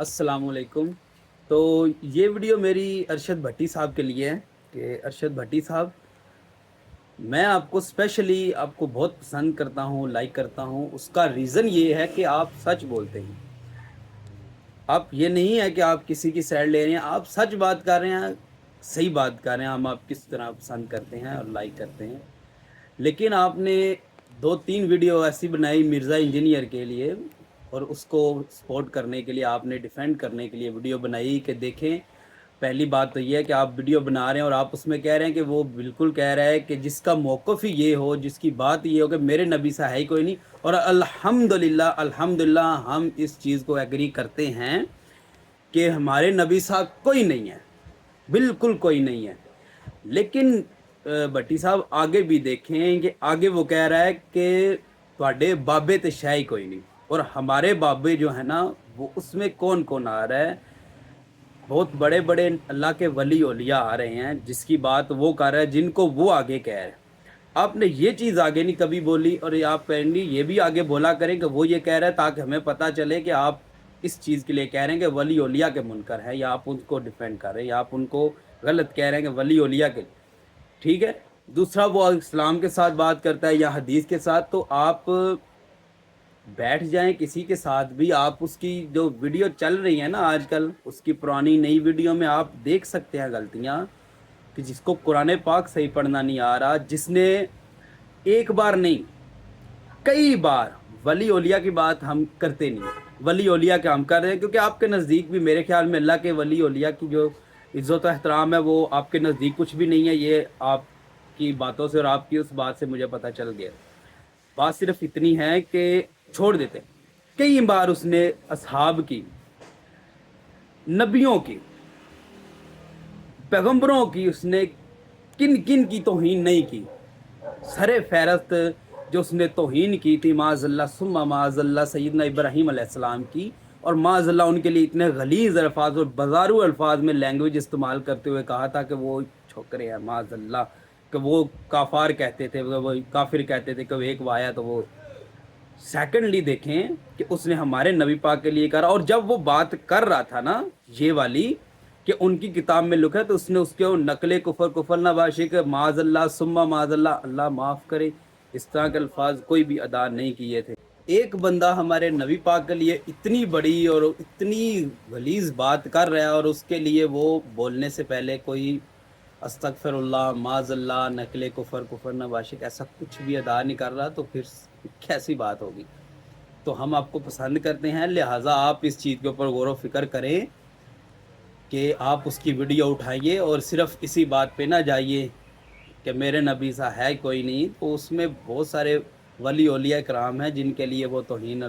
अस्सलाम वालेकुम। तो ये वीडियो मेरी अरशद भट्टी साहब के लिए है कि अरशद भट्टी साहब, मैं आपको स्पेशली आपको बहुत पसंद करता हूँ, लाइक करता हूँ। उसका रीज़न ये है कि आप सच बोलते हैं। आप ये नहीं है कि आप किसी की साइड ले रहे हैं, आप सच बात कर रहे हैं, सही बात कर रहे हैं। हम आप किस तरह पसंद करते हैं और लाइक करते हैं। लेकिन आपने 2-3 वीडियो ऐसी बनाई मिर्ज़ा इंजीनियर के लिए और उसको सपोर्ट करने के लिए, आपने डिफेंड करने के लिए वीडियो बनाई कि देखें, पहली बात तो ये है कि आप वीडियो बना रहे हैं और आप उसमें कह रहे हैं कि वो बिल्कुल कह रहा है कि जिसका मौक़िफ़ ही ये हो, जिसकी बात ये हो कि मेरे नबी सा है ही कोई नहीं। और अल्हम्दुलिल्लाह अल्हम्दुलिल्लाह हम इस चीज़ को एग्री करते हैं कि हमारे नबी साहब कोई नहीं है, बिल्कुल कोई नहीं है। लेकिन भट्टी साहब आगे भी देखें कि आगे वो कह रहा है कि तुहाडे बाबे ते शै ही कोई नहीं। और हमारे बाबे जो है ना, वो उसमें कौन-कौन आ रहा है, बहुत बड़े-बड़े अल्लाह के वली औलिया आ रहे हैं, जिसकी बात वो कर रहा है, जिनको वो आगे कह रहे हैं। आपने ये चीज़ आगे नहीं कभी बोली और ये आप काइंडली ये भी आगे बोला करें कि वो ये कह रहा है, ताकि हमें पता चले कि आप इस चीज़ के लिए कह रहे हैं कि वली औलिया के मुनकर हैं, या आप उनको डिफेंड कर रहे हैं, या आप उनको गलत कह रहे हैं कि वली औलिया के। ठीक है? दूसरा, वो इस्लाम के साथ बात करता है या हदीस के साथ, तो आप बैठ जाएँ किसी के साथ भी। आप उसकी जो वीडियो चल रही है ना आजकल, उसकी पुरानी नई वीडियो में आप देख सकते हैं गलतियाँ, कि जिसको कुरान पाक सही पढ़ना नहीं आ रहा, जिसने एक बार नहीं कई बार, वली औलिया की बात हम करते नहीं हैं। वली औलिया का हम कर रहे हैं क्योंकि आपके नज़दीक भी मेरे ख़्याल में अल्लाह के वली औलिया की जो इज़्ज़त और एहतराम है, वो आपके नज़दीक कुछ भी नहीं है। ये आपकी बातों से और आपकी उस बात से मुझे पता चल गया। बात सिर्फ़ इतनी है कि छोड़ देते हैं। कई बार उसने असहाब की, नबियों की, पैगंबरों की उसने किन-किन की तौहीन नहीं की। सरे फ़हरस्त जो उसने तौहीन की थी, माज़अल्लाह सुम्मा माज़अल्लाह सैयदना इब्राहीम अलैहिस्सलाम की, और माज़अल्लाह उनके लिए इतने गलीज़ अल्फ़ाज़ और बाज़ारू अल्फ़ाज़ में लैंग्वेज इस्तेमाल करते हुए कहा था कि वो छोकरे हैं, माज़अल्लाह, कि वो काफ़ार कहते थे, वो काफ़िर कहते थे, कभी एक वो आया तो वो। सेकंडली देखें कि उसने हमारे नबी पाक के लिए करा, और जब वो बात कर रहा था ना ये वाली, कि उनकी किताब में लिखा है, तो उसने उसके नकले कुफर नवाशी के माज़अल्लाह सुम्मा माज़अल्लाह, अल्लाह माफ़ करे, इस तरह के अल्फाज कोई भी अदा नहीं किए थे। एक बंदा हमारे नबी पाक के लिए इतनी बड़ी और इतनी गलीज़ बात कर रहा है, और उसके लिए वो बोलने से पहले कोई अस्तगफिरुल्लाह, माज़अल्लाह, नकले कुफर नवाशिक ऐसा कुछ भी अदा नहीं कर रहा, तो फिर कैसी बात होगी। तो हम आपको पसंद करते हैं, लिहाजा आप इस चीज़ के ऊपर गौर व फ़िक्र करें कि आप उसकी वीडियो उठाइए और सिर्फ़ इसी बात पे ना जाइए कि मेरे नबी सा है कोई नहीं। तो उसमें बहुत सारे वली औलिया कराम हैं जिनके लिए वो तौहीन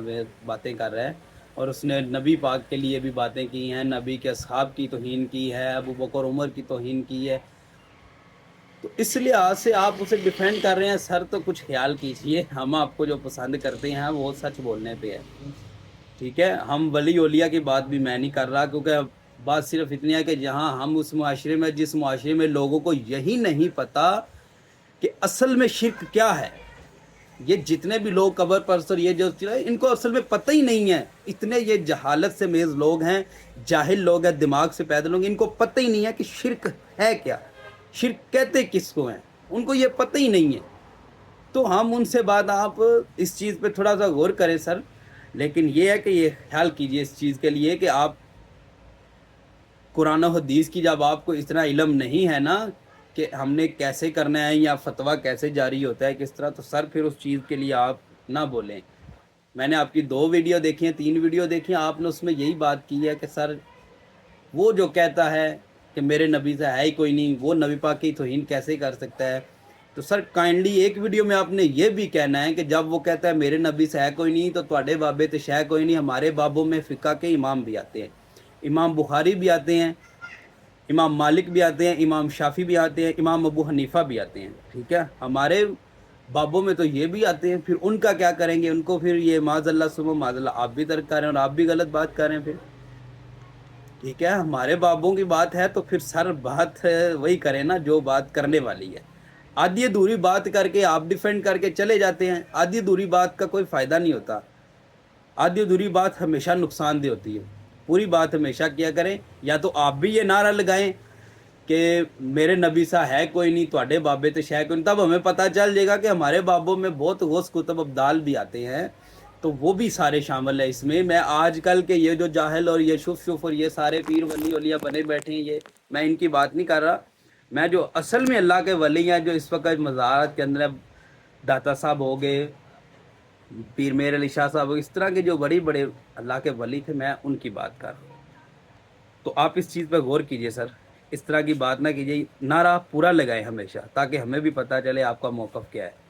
बातें कर रहा है, और उसने नबी पाक के लिए भी बातें की हैं, नबी के असहाब की तौहीन की है, अबू बकर उमर की तौहीन की है। तो इस लिहाज से आप उसे डिफेंड कर रहे हैं सर, तो कुछ ख्याल कीजिए। हम आपको जो पसंद करते हैं वो सच बोलने पे है, ठीक है? हम वली औलिया की बात भी मैं नहीं कर रहा, क्योंकि बात सिर्फ इतनी है कि जहाँ हम उस मुआशरे में, जिस मुआशरे में लोगों को यही नहीं पता कि असल में शिर्क क्या है। ये जितने भी लोग कबर परस्तर, ये जो इनको असल में पता ही नहीं है। इतने ये जहालत से मेज़ लोग हैं, जाहिल लोग हैं, दिमाग से पैदा लोग, इनको पता ही नहीं है कि शिर्क है क्या, शिर्क कहते किसको हैं, उनको ये पता ही नहीं है। तो हम उनसे बात, आप इस चीज़ पे थोड़ा सा गौर करें सर। लेकिन ये है कि ये ख्याल कीजिए इस चीज़ के लिए कि आप कुरान और हदीस की जब आपको इतना इल्म नहीं है ना कि हमने कैसे करना है या फतवा कैसे जारी होता है किस तरह, तो सर फिर उस चीज़ के लिए आप ना बोलें। मैंने आपकी 2 वीडियो देखी हैं, 3 वीडियो देखी हैं, आपने उसमें यही बात की है कि सर वो जो कहता है कि मेरे नबी से है ही कोई नहीं, वो नबी पाक की तौहीन कैसे कर सकता है। तो सर काइंडली एक वीडियो में आपने ये भी कहना है कि जब वो कहता है मेरे नबी से है कोई नहीं, तो ਤੁਹਾਡੇ बाबे तो शह कोई नहीं। हमारे बाबों में फ़िक़्ह के इमाम भी आते हैं, इमाम बुखारी भी आते हैं, इमाम मालिक भी आते हैं, इमाम शाफ़ी भी आते हैं, इमाम अबू हनीफ़ा भी आते हैं, ठीक है? हमारे बाबों में तो ये भी आते हैं, फिर उनका क्या करेंगे? उनको फिर ये माज़अल्लाह सुम्मा माज़अल्लाह आप भी तर्क कर रहे हैं और आप भी गलत बात कर रहे हैं फिर, ठीक है? हमारे बाबों की बात है तो फिर सर बात वही करें ना जो बात करने वाली है। आधी अधूरी बात करके आप डिफेंड करके चले जाते हैं, आधी अधूरी बात का कोई फ़ायदा नहीं होता। आधी अधूरी बात हमेशा नुकसानदेह होती है। پوری بات ہمیشہ کیا کریں، یا تو آپ بھی یہ نعرہ لگائیں کہ میرے نبی سا ہے کوئی نہیں، تواڈے بابے تو شے کوئی نہیں، تب ہمیں پتہ چل جائے گا کہ ہمارے بابوں میں بہت غوث کتب ابدال بھی آتے ہیں، تو وہ بھی سارے شامل ہیں اس میں۔ میں آج کل کے یہ جو جاہل اور یہ شف اور یہ سارے پیر ولی اولیاء بنے بیٹھے ہیں، یہ میں ان کی بات نہیں کر رہا، میں جو اصل میں اللہ کے ولی ہیں، جو اس وقت مزارات کے اندر داتا صاحب ہو گئے، پیر میر علی شاہ صاحب ہو گئے، اس طرح کے جو بڑی بڑے اللہ کے ولی تھے، میں ان کی بات کر رہا ہوں۔ تو آپ اس چیز پہ غور کیجئے سر، اس طرح کی بات نہ کیجئے، نعرہ پورا لگائیں ہمیشہ، تاکہ ہمیں بھی پتہ چلے آپ کا موقف کیا ہے۔